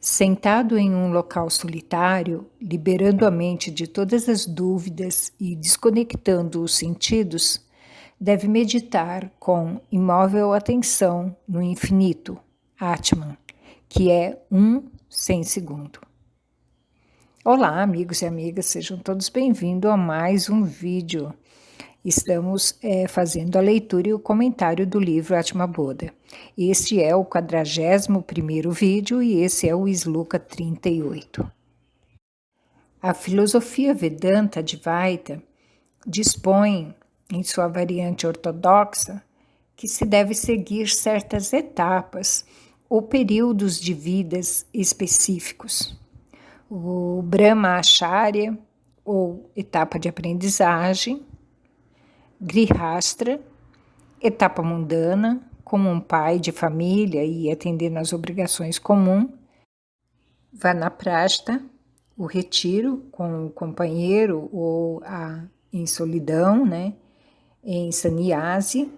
Sentado em um local solitário, liberando a mente de todas as dúvidas e desconectando os sentidos, deve meditar com imóvel atenção no infinito, Atman, que é um sem segundo. Olá, amigos e amigas, sejam todos bem-vindos a mais um vídeo. Estamos fazendo a leitura e o comentário do livro Atma Bodha. Este é o 41º vídeo e esse é o Sloka 38. A filosofia Vedanta Advaita dispõe, em sua variante ortodoxa, que se deve seguir certas etapas ou períodos de vidas específicos. O Brahma Acharya, ou etapa de aprendizagem, Grihastra, etapa mundana, como um pai de família e atendendo às obrigações comuns, Vanaprastha, o retiro com o companheiro ou em solidão, em Sannyasi,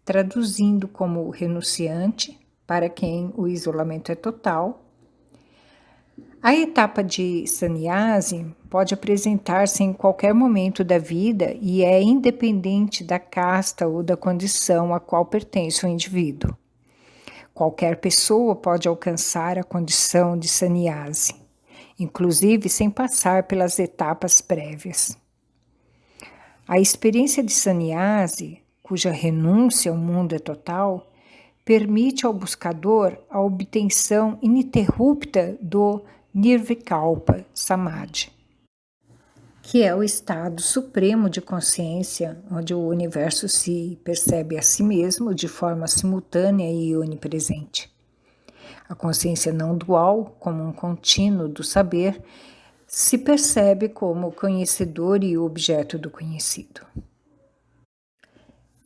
traduzindo como renunciante, para quem o isolamento é total. A etapa de Sannyasi pode apresentar-se em qualquer momento da vida e é independente da casta ou da condição a qual pertence o indivíduo. Qualquer pessoa pode alcançar a condição de Sannyasi, inclusive sem passar pelas etapas prévias. A experiência de Sannyasi, cuja renúncia ao mundo é total, permite ao buscador a obtenção ininterrupta do Nirvikalpa Samadhi, que é o estado supremo de consciência, onde o universo se percebe a si mesmo de forma simultânea e onipresente. A consciência não dual, como um contínuo do saber, se percebe como conhecedor e objeto do conhecido.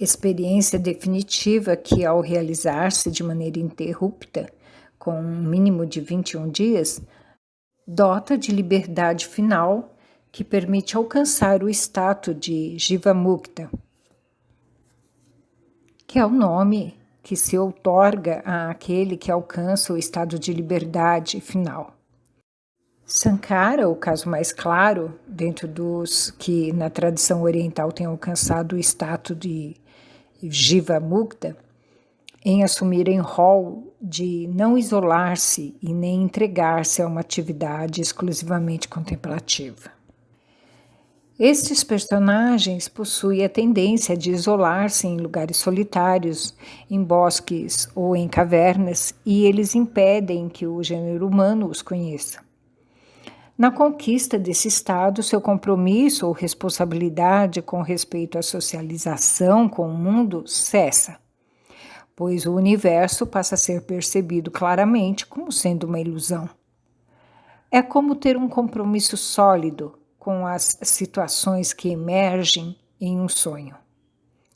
Experiência definitiva que, ao realizar-se de maneira ininterrupta, com um mínimo de 21 dias, dota de liberdade final que permite alcançar o status de Jivamukta, que é o nome que se outorga àquele que alcança o estado de liberdade final. Sankara, o caso mais claro, dentro dos que na tradição oriental têm alcançado o status de Jivamukta, em assumirem rol de não isolar-se e nem entregar-se a uma atividade exclusivamente contemplativa. Estes personagens possuem a tendência de isolar-se em lugares solitários, em bosques ou em cavernas, e eles impedem que o gênero humano os conheça. Na conquista desse estado, seu compromisso ou responsabilidade com respeito à socialização com o mundo cessa, pois o universo passa a ser percebido claramente como sendo uma ilusão. É como ter um compromisso sólido com as situações que emergem em um sonho,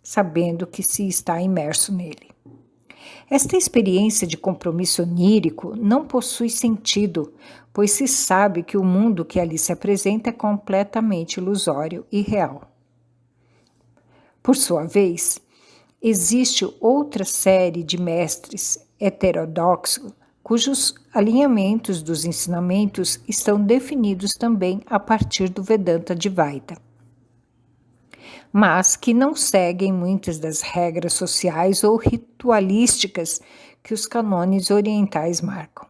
sabendo que se está imerso nele. Esta experiência de compromisso onírico não possui sentido, pois se sabe que o mundo que ali se apresenta é completamente ilusório e real. Por sua vez, existe outra série de mestres heterodoxos cujos alinhamentos dos ensinamentos estão definidos também a partir do Vedanta Advaita, mas que não seguem muitas das regras sociais ou ritualísticas que os cânones orientais marcam.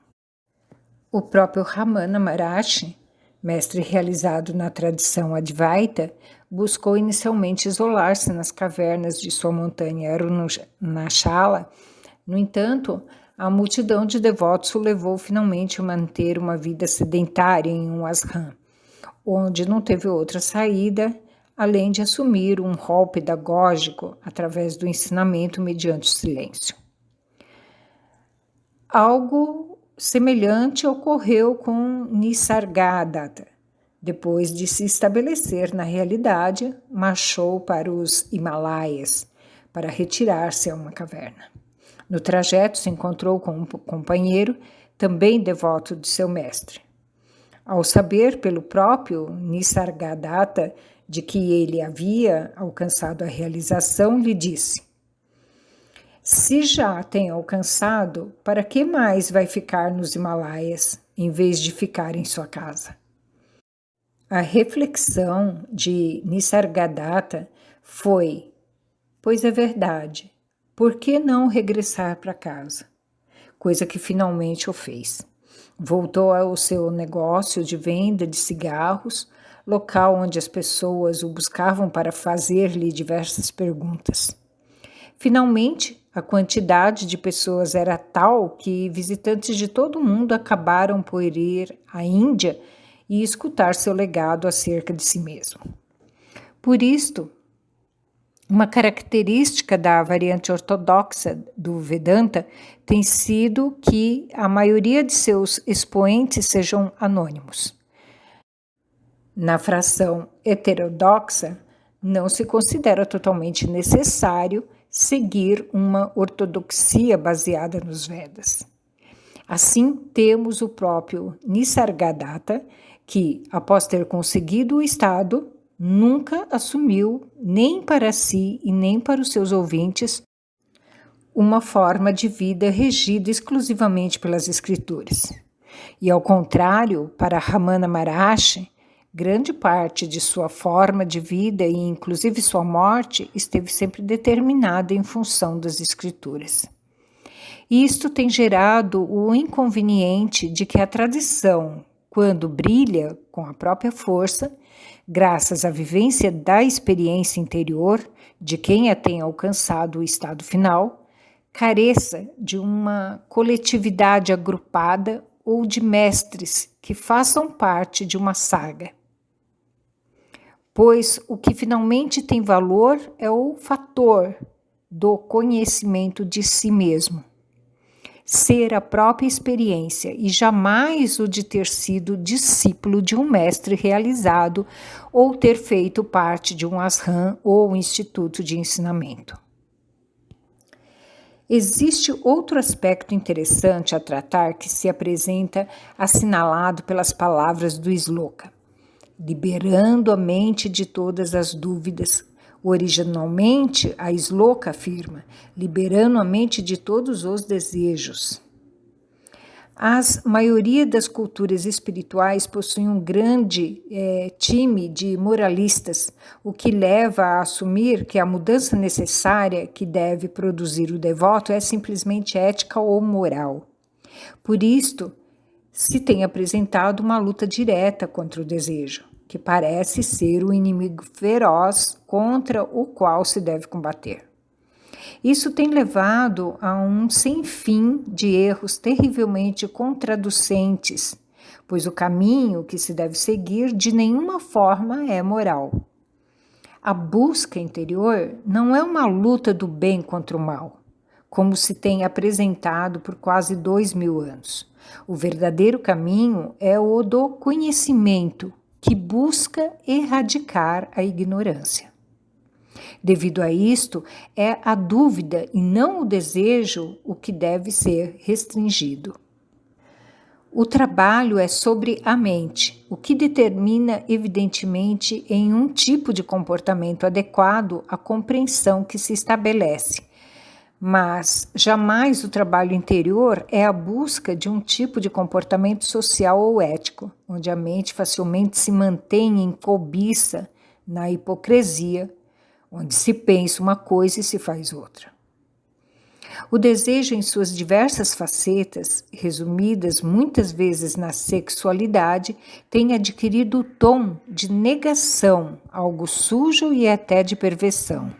O próprio Ramana Maharshi, mestre realizado na tradição Advaita, buscou inicialmente isolar-se nas cavernas de sua montanha Arunachala. No entanto, a multidão de devotos o levou finalmente a manter uma vida sedentária em um ashram, onde não teve outra saída além de assumir um rol pedagógico através do ensinamento mediante o silêncio. Algo semelhante ocorreu com Nisargadatta. Depois de se estabelecer na realidade, marchou para os Himalaias para retirar-se a uma caverna. No trajeto se encontrou com um companheiro, também devoto de seu mestre. Ao saber pelo próprio Nisargadatta de que ele havia alcançado a realização, lhe disse: "Se já tem alcançado, para que mais vai ficar nos Himalaias? em vez de ficar em sua casa. A reflexão de Nisargadatta foi: pois é verdade, por que não regressar para casa? Coisa que finalmente o fez. Voltou ao seu negócio de venda de cigarros, local onde as pessoas o buscavam para fazer-lhe diversas perguntas. Finalmente, a quantidade de pessoas era tal que visitantes de todo o mundo acabaram por ir à Índia e escutar seu legado acerca de si mesmo. Por isto, uma característica da variante ortodoxa do Vedanta tem sido que a maioria de seus expoentes sejam anônimos. Na fração heterodoxa, não se considera totalmente necessário seguir uma ortodoxia baseada nos Vedas. Assim, temos o próprio Nisargadatta, que, após ter conseguido o estado, nunca assumiu, nem para si e nem para os seus ouvintes, uma forma de vida regida exclusivamente pelas escrituras. E, ao contrário, para Ramana Maharshi, grande parte de sua forma de vida e inclusive sua morte esteve sempre determinada em função das escrituras. Isto tem gerado o inconveniente de que a tradição, quando brilha com a própria força, graças à vivência da experiência interior de quem a tem alcançado o estado final, careça de uma coletividade agrupada ou de mestres que façam parte de uma saga. Pois o que finalmente tem valor é o fator do conhecimento de si mesmo. Ser a própria experiência e jamais o de ter sido discípulo de um mestre realizado ou ter feito parte de um ashram ou instituto de ensinamento. Existe outro aspecto interessante a tratar que se apresenta assinalado pelas palavras do Sloka. Liberando a mente de todas as dúvidas. Originalmente, a Sloka afirma, liberando a mente de todos os desejos. A maioria das culturas espirituais possui um grande time de moralistas, o que leva a assumir que a mudança necessária que deve produzir o devoto é simplesmente ética ou moral. Por isto, se tem apresentado uma luta direta contra o desejo, que parece ser o inimigo feroz contra o qual se deve combater. Isso tem levado a um sem fim de erros terrivelmente contraducentes, pois o caminho que se deve seguir de nenhuma forma é moral. A busca interior não é uma luta do bem contra o mal, como se tem apresentado por quase 2000 anos. O verdadeiro caminho é o do conhecimento, que busca erradicar a ignorância. Devido a isto, é a dúvida e não o desejo o que deve ser restringido. O trabalho é sobre a mente, o que determina evidentemente em um tipo de comportamento adequado a compreensão que se estabelece. Mas jamais o trabalho interior é a busca de um tipo de comportamento social ou ético, onde a mente facilmente se mantém em cobiça, na hipocrisia, onde se pensa uma coisa e se faz outra. O desejo em suas diversas facetas, resumidas muitas vezes na sexualidade, tem adquirido o tom de negação, algo sujo e até de perversão.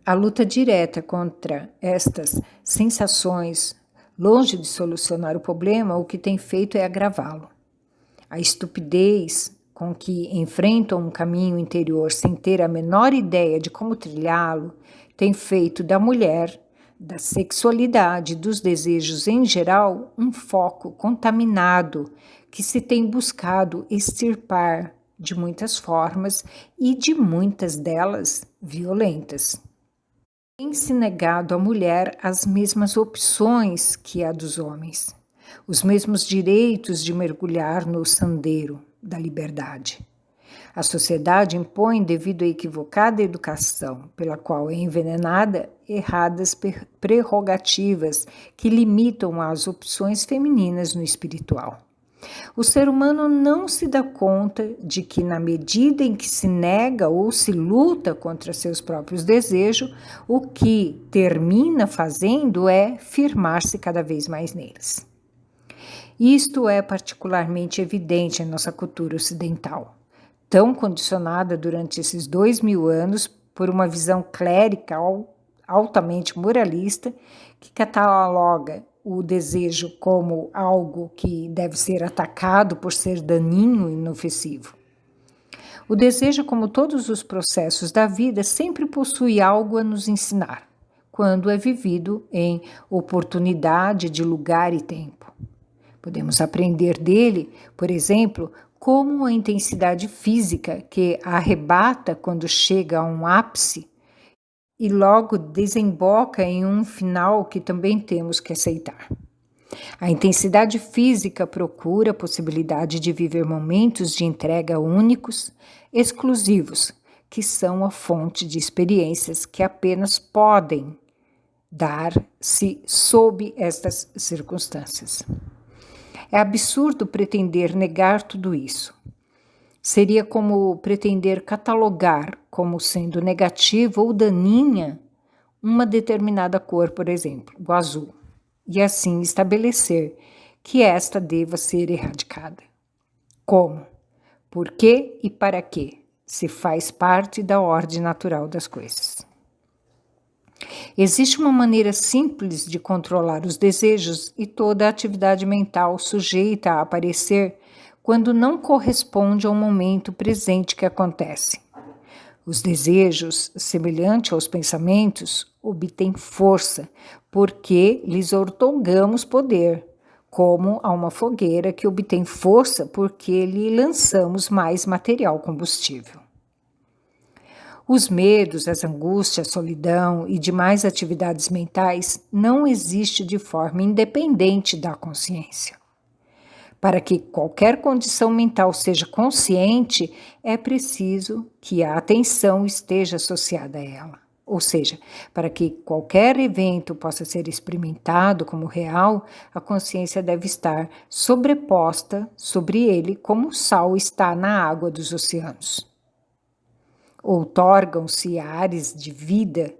A luta direta contra estas sensações, longe de solucionar o problema, o que tem feito é agravá-lo. A estupidez com que enfrentam um caminho interior sem ter a menor ideia de como trilhá-lo, tem feito da mulher, da sexualidade, dos desejos em geral, um foco contaminado que se tem buscado extirpar de muitas formas e de muitas delas violentas. Tem-se negado à mulher as mesmas opções que a dos homens, os mesmos direitos de mergulhar no sandeiro da liberdade. A sociedade impõe, devido à equivocada educação pela qual é envenenada, erradas prerrogativas que limitam as opções femininas no espiritual. O ser humano não se dá conta de que, na medida em que se nega ou se luta contra seus próprios desejos, o que termina fazendo é firmar-se cada vez mais neles. Isto é particularmente evidente em nossa cultura ocidental, tão condicionada durante esses 2000 anos por uma visão clérica altamente moralista que cataloga o desejo como algo que deve ser atacado por ser daninho e inofensivo. O desejo, como todos os processos da vida, sempre possui algo a nos ensinar, quando é vivido em oportunidade de lugar e tempo. Podemos aprender dele, por exemplo, como a intensidade física que arrebata quando chega a um ápice e logo desemboca em um final que também temos que aceitar. A intensidade física procura a possibilidade de viver momentos de entrega únicos, exclusivos, que são a fonte de experiências que apenas podem dar-se sob estas circunstâncias. É absurdo pretender negar tudo isso. Seria como pretender catalogar como sendo negativa ou daninha uma determinada cor, por exemplo, o azul, e assim estabelecer que esta deva ser erradicada. Como? Por quê e para quê? Se faz parte da ordem natural das coisas. Existe uma maneira simples de controlar os desejos e toda a atividade mental sujeita a aparecer quando não corresponde ao momento presente que acontece. Os desejos, semelhante aos pensamentos, obtêm força, porque lhes outorgamos poder, como a uma fogueira que obtém força porque lhe lançamos mais material combustível. Os medos, as angústias, a solidão e demais atividades mentais não existem de forma independente da consciência. Para que qualquer condição mental seja consciente, é preciso que a atenção esteja associada a ela. Ou seja, para que qualquer evento possa ser experimentado como real, a consciência deve estar sobreposta sobre ele como o sal está na água dos oceanos. Outorgam-se ares de vida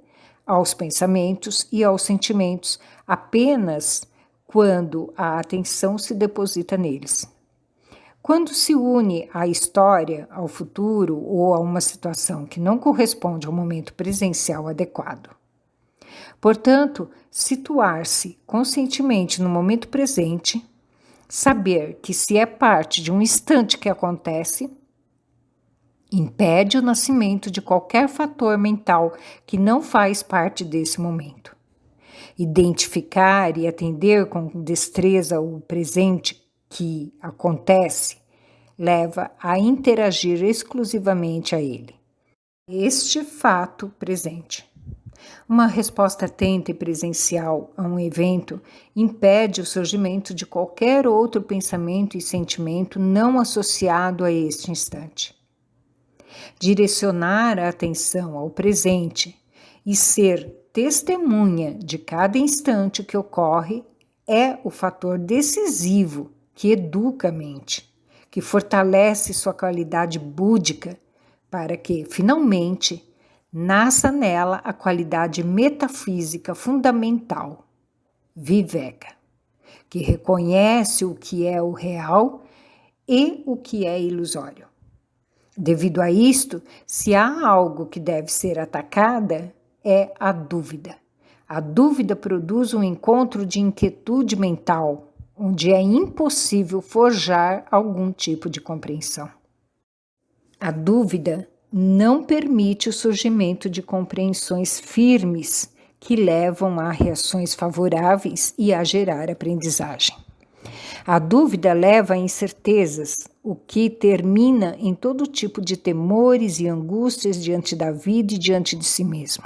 aos pensamentos e aos sentimentos apenas quando a atenção se deposita neles. Quando se une à história, ao futuro ou a uma situação que não corresponde ao momento presencial adequado. Portanto, situar-se conscientemente no momento presente, saber que se é parte de um instante que acontece, impede o nascimento de qualquer fator mental que não faz parte desse momento. Identificar e atender com destreza o presente que acontece leva a interagir exclusivamente a ele. Este fato presente. Uma resposta atenta e presencial a um evento impede o surgimento de qualquer outro pensamento e sentimento não associado a este instante. Direcionar a atenção ao presente e ser testemunha de cada instante que ocorre é o fator decisivo que educa a mente, que fortalece sua qualidade búdica para que, finalmente, nasça nela a qualidade metafísica fundamental, viveka, que reconhece o que é o real e o que é ilusório. Devido a isto, se há algo que deve ser atacada, é a dúvida. A dúvida produz um encontro de inquietude mental, onde é impossível forjar algum tipo de compreensão. A dúvida não permite o surgimento de compreensões firmes que levam a reações favoráveis e a gerar aprendizagem. A dúvida leva a incertezas, o que termina em todo tipo de temores e angústias diante da vida e diante de si mesmo.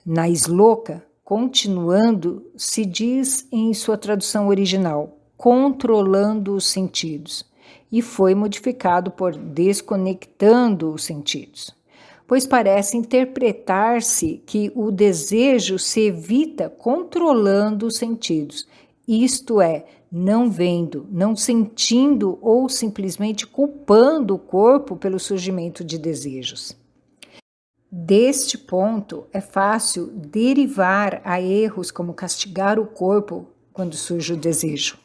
Na Sloka, continuando, se diz em sua tradução original, controlando os sentidos, e foi modificado por desconectando os sentidos, pois parece interpretar-se que o desejo se evita controlando os sentidos, isto é, não vendo, não sentindo ou simplesmente culpando o corpo pelo surgimento de desejos. Deste ponto, é fácil derivar a erros como castigar o corpo quando surge o desejo,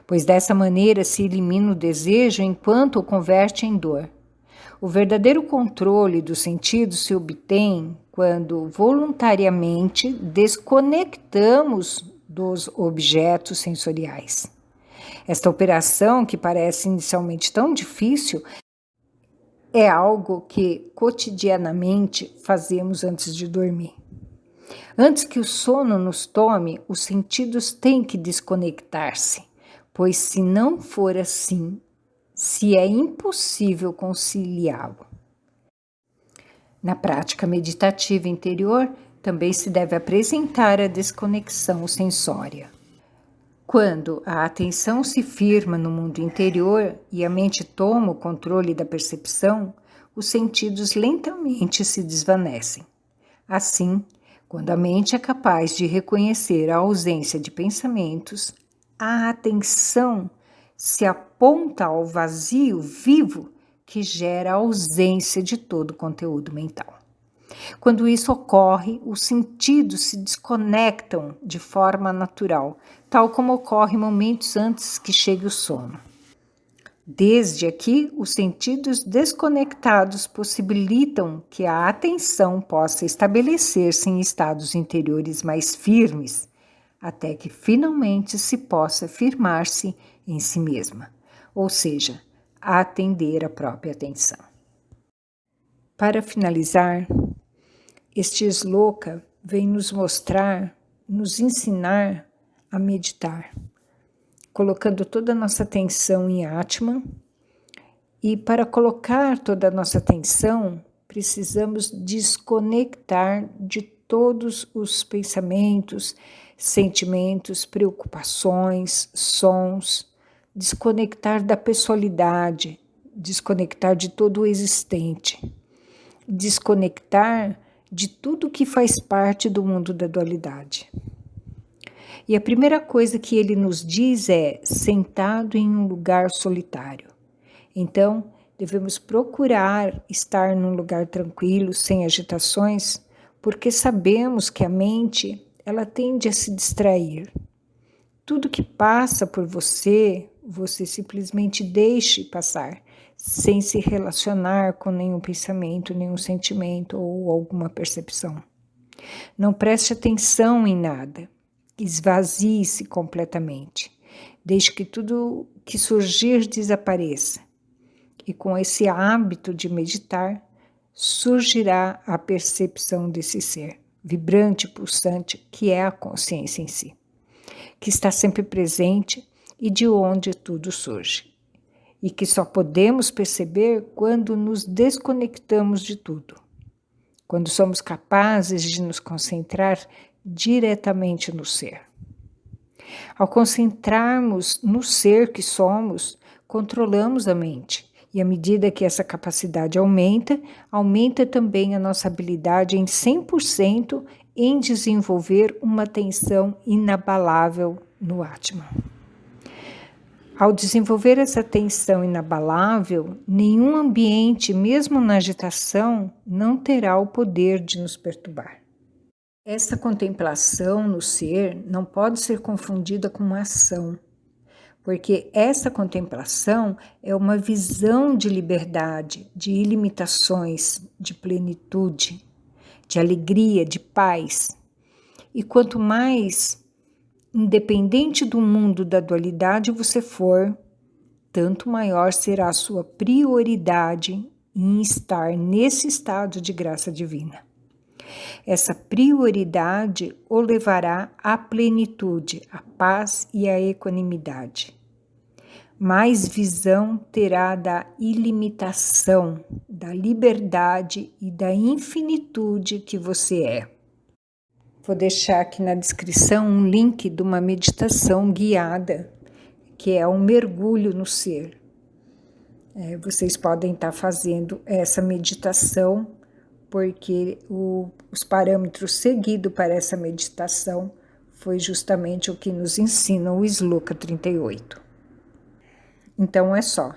pois dessa maneira se elimina o desejo enquanto o converte em dor. O verdadeiro controle dos sentidos se obtém quando voluntariamente desconectamos dos objetos sensoriais. Esta operação, que parece inicialmente tão difícil, é algo que cotidianamente fazemos antes de dormir. Antes que o sono nos tome, os sentidos têm que desconectar-se, pois se não for assim, se é impossível conciliá-lo. Na prática meditativa interior, também se deve apresentar a desconexão sensória. Quando a atenção se firma no mundo interior e a mente toma o controle da percepção, os sentidos lentamente se desvanecem. Assim, quando a mente é capaz de reconhecer a ausência de pensamentos, a atenção se aponta ao vazio vivo que gera a ausência de todo o conteúdo mental. Quando isso ocorre, os sentidos se desconectam de forma natural, tal como ocorre momentos antes que chegue o sono. Desde aqui, os sentidos desconectados possibilitam que a atenção possa estabelecer-se em estados interiores mais firmes, até que finalmente se possa firmar-se em si mesma, ou seja, atender a própria atenção. Para finalizar, este shloka vem nos mostrar, nos ensinar a meditar, colocando toda a nossa atenção em Atman. E para colocar toda a nossa atenção, precisamos desconectar de todos os pensamentos, sentimentos, preocupações, sons, desconectar da pessoalidade, desconectar de todo o existente, desconectar de tudo que faz parte do mundo da dualidade. E a primeira coisa que ele nos diz é sentado em um lugar solitário. Então, devemos procurar estar num lugar tranquilo, sem agitações, porque sabemos que a mente, ela tende a se distrair. Tudo que passa por você, você simplesmente deixe passar, sem se relacionar com nenhum pensamento, nenhum sentimento ou alguma percepção. Não preste atenção em nada, esvazie-se completamente, deixe que tudo que surgir desapareça. E com esse hábito de meditar, surgirá a percepção desse ser, vibrante, pulsante, que é a consciência em si, que está sempre presente e de onde tudo surge, e que só podemos perceber quando nos desconectamos de tudo, quando somos capazes de nos concentrar diretamente no ser. Ao concentrarmos no ser que somos, controlamos a mente. E à medida que essa capacidade aumenta, aumenta também a nossa habilidade em 100% em desenvolver uma atenção inabalável no Atman. Ao desenvolver essa atenção inabalável, nenhum ambiente, mesmo na agitação, não terá o poder de nos perturbar. Essa contemplação no ser não pode ser confundida com uma ação, porque essa contemplação é uma visão de liberdade, de ilimitações, de plenitude, de alegria, de paz. E quanto mais independente do mundo da dualidade você for, tanto maior será a sua prioridade em estar nesse estado de graça divina. Essa prioridade o levará à plenitude, à paz e à equanimidade. Mais visão terá da ilimitação, da liberdade e da infinitude que você é. Vou deixar aqui na descrição um link de uma meditação guiada, que é um mergulho no ser. vocês podem estar fazendo essa meditação, porque os parâmetros seguidos para essa meditação foi justamente o que nos ensina o Sloka 38. Então é só.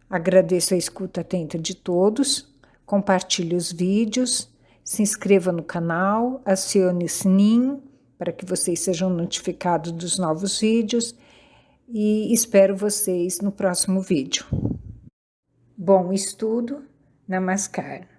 Agradeço a escuta atenta de todos, compartilhe os vídeos, se inscreva no canal, acione o sininho para que vocês sejam notificados dos novos vídeos e espero vocês no próximo vídeo. Bom estudo, Namaskar.